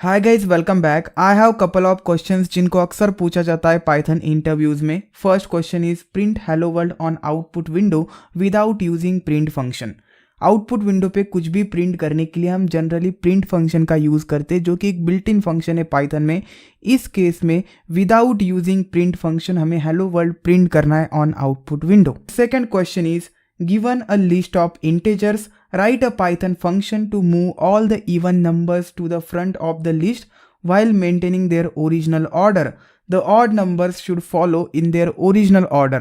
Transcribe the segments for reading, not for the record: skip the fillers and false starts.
Hi guys, welcome back. I have couple of questions जिनको अक्सर पूछा जाता है पाइथन इंटरव्यूज में। First question is print hello world on output window without using print function. Output window पे कुछ भी प्रिंट करने के लिए हम जनरली प्रिंट फंक्शन का यूज़ करते हैं, जो कि एक बिल्ट इन फंक्शन है पाइथन में। इस केस में विदाउट यूजिंग प्रिंट फंक्शन हमें हेलो वर्ल्ड प्रिंट करना है on output window. Second question is given a list of integers, write a Python function to move all the even numbers to the front of the list while maintaining their original order. The odd numbers should follow in their original order.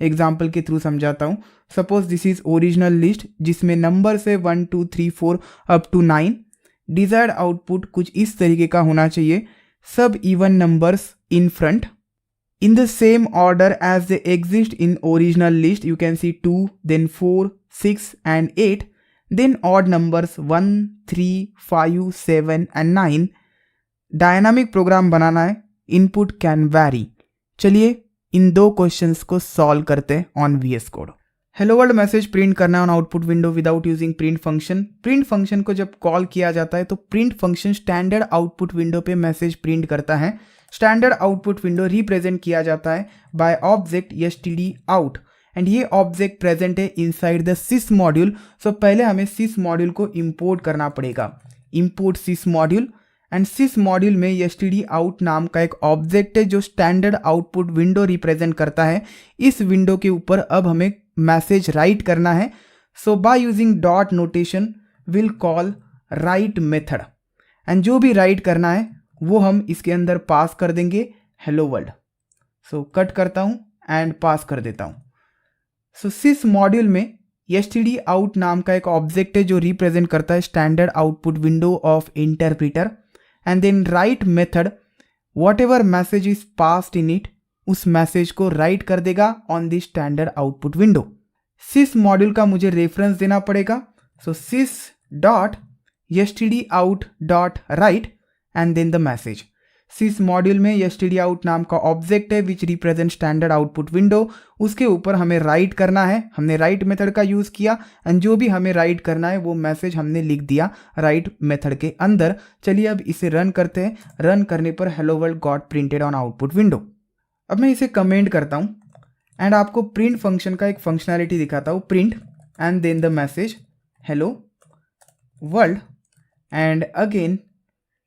Example के through समझाता हूँ। Suppose this is original list जिसमें numbers है 1 2 3 4 up to 9। Desired output कुछ इस तरीके का होना चाहिए, सब even numbers in front in the same order as they exist in original list. You can see 2, then 4, 6 and 8, then odd numbers 1, 3, 5, 7 and 9. Dynamic programme बनाना है, इनपुट कैन वैरी। चलिए इन दो क्वेश्चंस को सॉल्व करते हैं on VS code. Hello world message print करना है on output window without using print function. Print function को जब कॉल किया जाता है तो print function standard output window पे मैसेज प्रिंट करता है। स्टैंडर्ड आउटपुट विंडो रिप्रेजेंट किया जाता है बाय ऑब्जेक्ट stdout एंड ये ऑब्जेक्ट प्रेजेंट है इनसाइड द sys मॉड्यूल। सो पहले हमें sys मॉड्यूल को इंपोर्ट करना पड़ेगा। Import sys module and sys module में stdout नाम का एक ऑब्जेक्ट है जो स्टैंडर्ड आउटपुट विंडो रिप्रेजेंट करता है। इस विंडो के ऊपर अब हमें मैसेज राइट करना है। So by using dot notation will call write method and जो भी राइट करना है वो हम इसके अंदर पास कर देंगे हेलो वर्ल्ड। सो कट करता हूं एंड पास कर देता हूं। सो sys मॉड्यूल में stdout नाम का एक ऑब्जेक्ट है जो रिप्रेजेंट करता है standard output window of interpreter and then write method whatever message is passed in it उस मैसेज को राइट कर देगा on the standard output window. sys module का मुझे रेफरेंस देना पड़ेगा। So sys dot stdout dot write and then the message. sys module में stdout नाम का ऑब्जेक्ट है which represent standard output window. उसके ऊपर हमें राइट करना है। हमने राइट मेथड का यूज किया एंड जो भी हमें राइट करना है वो मैसेज हमने लिख दिया राइट मेथड के अंदर। चलिए अब इसे रन करते हैं। रन करने पर hello world got printed on output window. अब मैं इसे कमेंट करता हूँ एंड आपको प्रिंट फंक्शन का एक फंक्शनैलिटी दिखाता हूँ। Print and then the message hello world and again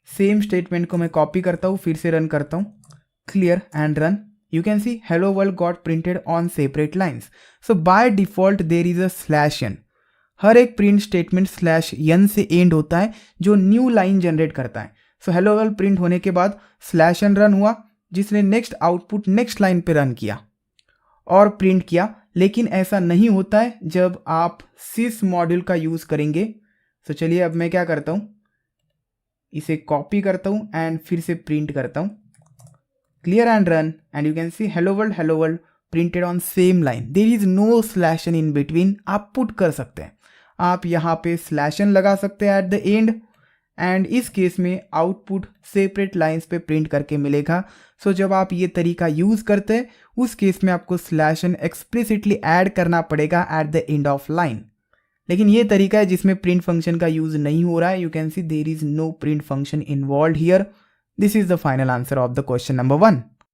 same statement को मैं कॉपी करता हूँ, फिर से रन करता हूँ, clear and run. You can see hello world got printed on separate lines. So by default there is a /n। हर एक print statement /n से एंड होता है जो न्यू लाइन जनरेट करता है। सो हेलो वर्ल्ड प्रिंट होने के बाद /n रन हुआ जिसने नेक्स्ट आउटपुट नेक्स्ट लाइन पे रन किया और प्रिंट किया। लेकिन ऐसा नहीं होता है जब आप sys मॉड्यूल का यूज करेंगे। सो चलिए अब मैं क्या करता हूँ, इसे कॉपी करता हूँ एंड फिर से प्रिंट करता हूँ, clear and run and you can see hello world printed on same line. There is no /n in between. आप पुट कर सकते हैं, आप यहाँ पे /n लगा सकते हैं एट द एंड एंड इस केस में आउटपुट सेपरेट लाइंस पे प्रिंट करके मिलेगा। सो जब आप ये तरीका यूज करते हैं उस केस में आपको /n एक्सप्लिसिटली ऐड करना पड़ेगा at the end of line. लेकिन ये तरीका है जिसमें प्रिंट फंक्शन का यूज नहीं हो रहा है। You can see there is no print function involve here. This is the final answer of the question number 1।